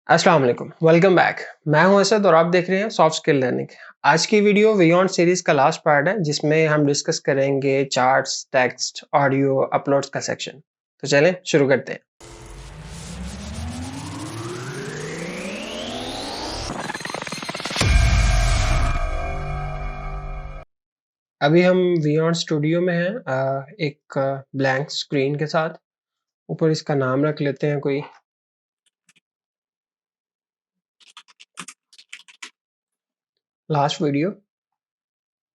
अस्सलाम वालेकुम, welcome back. मैं हूं असद और आप देख रहे हैं सॉफ्ट स्किल लर्निंग। आज की वीडियो बियॉन्ड सीरीज का लास्ट पार्ट है जिसमें हम डिस्कस करेंगे चार्ट्स, टेक्स्ट, ऑडियो, अपलोड्स का सेक्शन। तो चलें शुरू करते हैं। अभी हम बियॉन्ड स्टूडियो में हैं, एक ब्लैंक स्क्रीन के साथ। ऊपर इसका नाम रख लेते हैं कोई। Last video.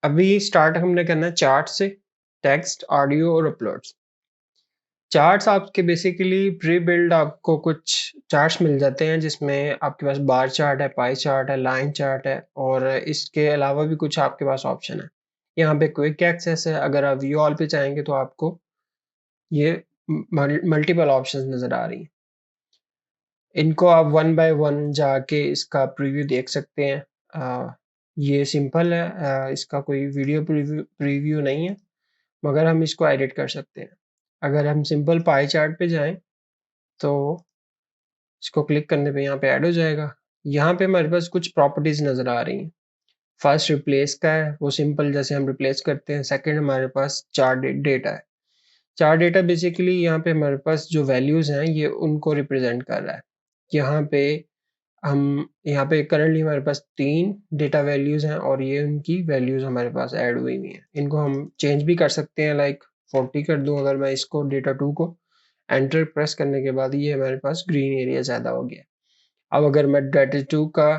अभी स्टार्ट हमने करना है चार्ट से, टेक्स्ट, ऑडियो और अपलोड्स। चार्ट्स आपके बेसिकली प्री बिल्ड आपको कुछ चार्ट्स मिल जाते हैं जिसमें आपके पास बार चार्ट है, पाई चार्ट है, लाइन चार्ट है और इसके अलावा भी कुछ आपके पास ऑप्शन है। यहाँ पे क्विक एक्सेस है। अगर आप व्यू ऑल पे चाहेंगे तो आपको ये मल्टीपल ऑप्शंस नज़र आ रही हैं। इनको आप वन बाय वन जाके इसका प्रीव्यू देख सकते हैं। ये सिंपल है, इसका कोई वीडियो प्रीव्यू नहीं है, मगर हम इसको एडिट कर सकते हैं। अगर हम सिंपल पाई चार्ट पे जाएं तो इसको क्लिक करने पे यहाँ पे ऐड हो जाएगा। यहाँ पे हमारे पास कुछ प्रॉपर्टीज नज़र आ रही हैं। फर्स्ट रिप्लेस का है, वो सिंपल जैसे हम रिप्लेस करते हैं। सेकंड हमारे पास चार्ट डेटा है। चार्ट डेटा बेसिकली यहाँ पे हमारे पास जो वैल्यूज़ हैं ये उनको रिप्रेजेंट कर रहा है। यहाँ पे हम यहाँ पे करंटली हमारे पास 3 डेटा वैल्यूज़ हैं और ये उनकी वैल्यूज़ हमारे पास ऐड हुई हुई हैं। इनको हम चेंज भी कर सकते हैं, लाइक 40 कर दूँ अगर मैं इसको डेटा 2 को। एंटर प्रेस करने के बाद ये हमारे पास ग्रीन एरिया ज़्यादा हो गया। अब अगर मैं डेटा 2 का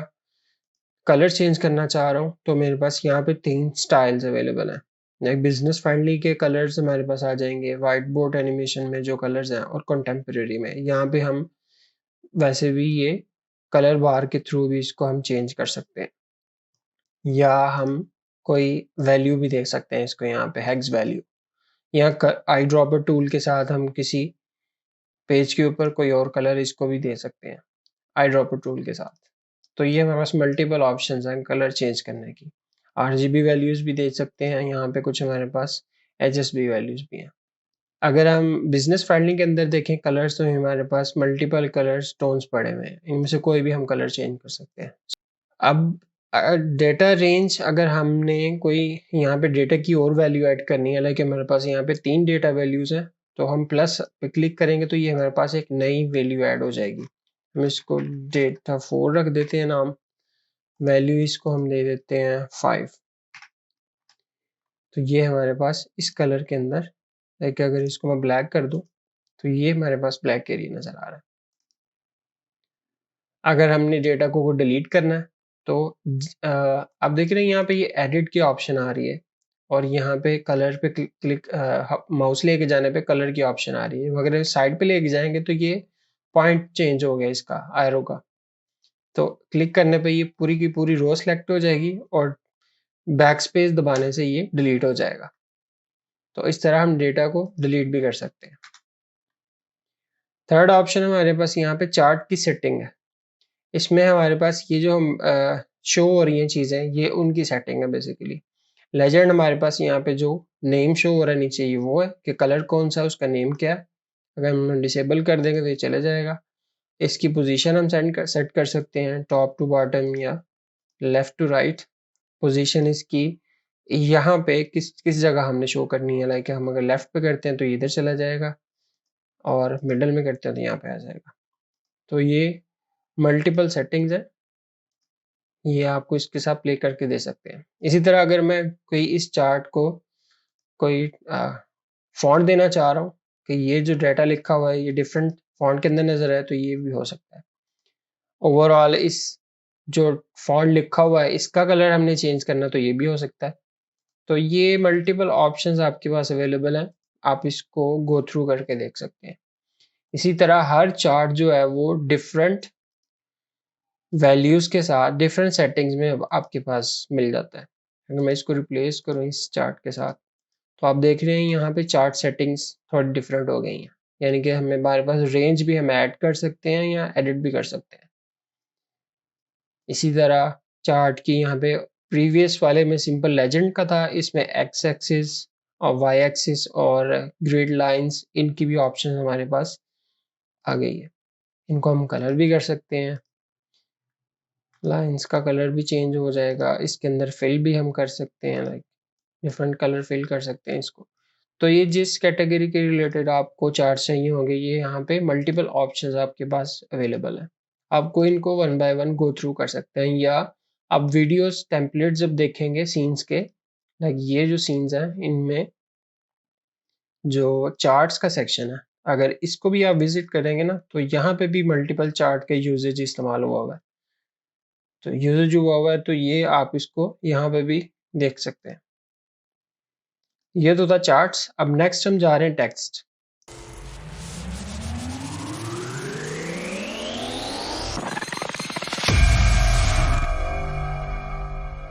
कलर चेंज करना चाह रहा हूँ तो मेरे पास यहाँ पे 3 स्टाइल्स अवेलेबल हैं। एक बिजनेस फ्रेंडली के कलर्स हमारे पास आ जाएंगे, वाइट बोर्ड एनिमेशन में जो कलर्स हैं, और कंटेम्प्रेरी में। यहाँ पे हम वैसे भी ये कलर बार के थ्रू भी इसको हम चेंज कर सकते हैं, या हम कोई वैल्यू भी देख सकते हैं इसको। यहाँ पे हेक्स वैल्यू, यहाँ आई ड्रॉपर टूल के साथ हम किसी पेज के ऊपर कोई और कलर इसको भी दे सकते हैं आई ड्रॉपर टूल के साथ। तो ये हमारे पास मल्टीपल ऑप्शंस हैं कलर चेंज करने की। आरजीबी वैल्यूज़ भी दे सकते हैं, यहाँ पे कुछ हमारे पास एचएसबी वैल्यूज़ भी हैं। अगर हम बिजनेस फ्रेंडली के अंदर देखें कलर्स, तो हमारे पास मल्टीपल कलर्स टोन्स पड़े हुए हैं, इनमें से कोई भी हम कलर चेंज कर सकते हैं। अब डेटा रेंज, अगर हमने कोई यहाँ पे डेटा की और वैल्यू ऐड करनी है, लाइक हमारे पास यहाँ पे 3 डेटा वैल्यूज़ हैं, तो हम प्लस पे क्लिक करेंगे तो ये हमारे पास एक नई वैल्यू ऐड हो जाएगी। हम इसको डेटा 4 रख देते हैं नाम। वैल्यू इसको हम दे देते हैं 5। तो ये हमारे पास इस कलर के अंदर, लाइक अगर इसको मैं ब्लैक कर दूं तो ये हमारे पास ब्लैक एरिया नज़र आ रहा है। अगर हमने डेटा को डिलीट करना है तो आप देख रहे हैं यहाँ पे ये एडिट की ऑप्शन आ रही है और यहाँ पे कलर पे क्लिक माउस लेके जाने पे कलर की ऑप्शन आ रही है। अगर साइड पे लेके जाएंगे तो ये पॉइंट चेंज हो गया इसका, एरो का। तो क्लिक करने पे ये पूरी की पूरी रो सेलेक्ट हो जाएगी और बैक स्पेस दबाने से ये डिलीट हो जाएगा। तो इस तरह हम डेटा को डिलीट भी कर सकते हैं। थर्ड ऑप्शन हमारे पास यहाँ पे चार्ट की सेटिंग है। इसमें हमारे पास ये जो शो हो रही हैं चीज़ें, ये उनकी सेटिंग है बेसिकली। लेजेंड हमारे पास यहाँ पे जो नेम शो हो रहा है नीचे, ये वो है कि कलर कौन सा है, उसका नेम क्या है। अगर हम डिसेबल कर देंगे तो ये चले जाएगा। इसकी पोजीशन हम सेट कर सकते हैं, टॉप टू बॉटम या लेफ्ट टू राइट। पोजीशन इसकी यहाँ पे किस किस जगह हमने शो करनी है, लाइक हम अगर लेफ्ट पे करते हैं तो इधर चला जाएगा और मिडल में करते हैं तो यहाँ पे आ जाएगा। तो ये मल्टीपल सेटिंग्स है, ये आपको इसके साथ प्ले करके दे सकते हैं। इसी तरह अगर मैं कोई इस चार्ट को कोई फॉन्ट देना चाह रहा हूँ कि ये जो डाटा लिखा हुआ है ये डिफरेंट फॉन्ट के अंदर नजर आए, तो ये भी हो सकता है। ओवरऑल इस जो फॉन्ट लिखा हुआ है इसका कलर हमने चेंज करना, तो ये भी हो सकता है। तो ये मल्टीपल ऑप्शंस आपके पास अवेलेबल हैं, आप इसको गो थ्रू करके देख सकते हैं। इसी तरह हर चार्ट जो है वो डिफरेंट वैल्यूज के साथ डिफरेंट सेटिंग्स में आपके पास मिल जाता है। अगर मैं इसको रिप्लेस करूँ इस चार्ट के साथ तो आप देख रहे हैं यहाँ पे चार्ट सेटिंग्स थोड़ी डिफरेंट हो गई हैं, यानी कि हमारे पास रेंज भी हम ऐड कर सकते हैं या एडिट भी कर सकते हैं। इसी तरह चार्ट की यहाँ पे प्रीवियस वाले में सिंपल लेजेंड का था, इसमें एक्स एक्सिस और वाई एक्सिस और ग्रिड लाइंस, इनकी भी ऑप्शन हमारे पास आ गई है। इनको हम कलर भी कर सकते हैं। लाइन्स का कलर भी चेंज हो जाएगा, इसके अंदर फिल भी हम कर सकते हैं, लाइक डिफरेंट कलर फिल कर सकते हैं इसको। तो ये जिस कैटेगरी के रिलेटेड आपको चार्ट चाहिए होंगे, ये यहाँ पे मल्टीपल ऑप्शंस आपके पास अवेलेबल है। आपको इनको one by one go through कर सकते हैं, या आप वीडियोस टेम्पलेट जब देखेंगे सीन्स के, लाइक ये जो सीन्स हैं इनमें जो चार्ट्स का सेक्शन है, अगर इसको भी आप विजिट करेंगे ना, तो यहाँ पे भी मल्टीपल चार्ट के यूजेज इस्तेमाल हुआ हुआ है। तो यूजेज हुआ हुआ है, तो ये आप इसको यहाँ पे भी देख सकते हैं। ये तो था चार्ट्स। अब नेक्स्ट हम जा रहे हैं टेक्स्ट।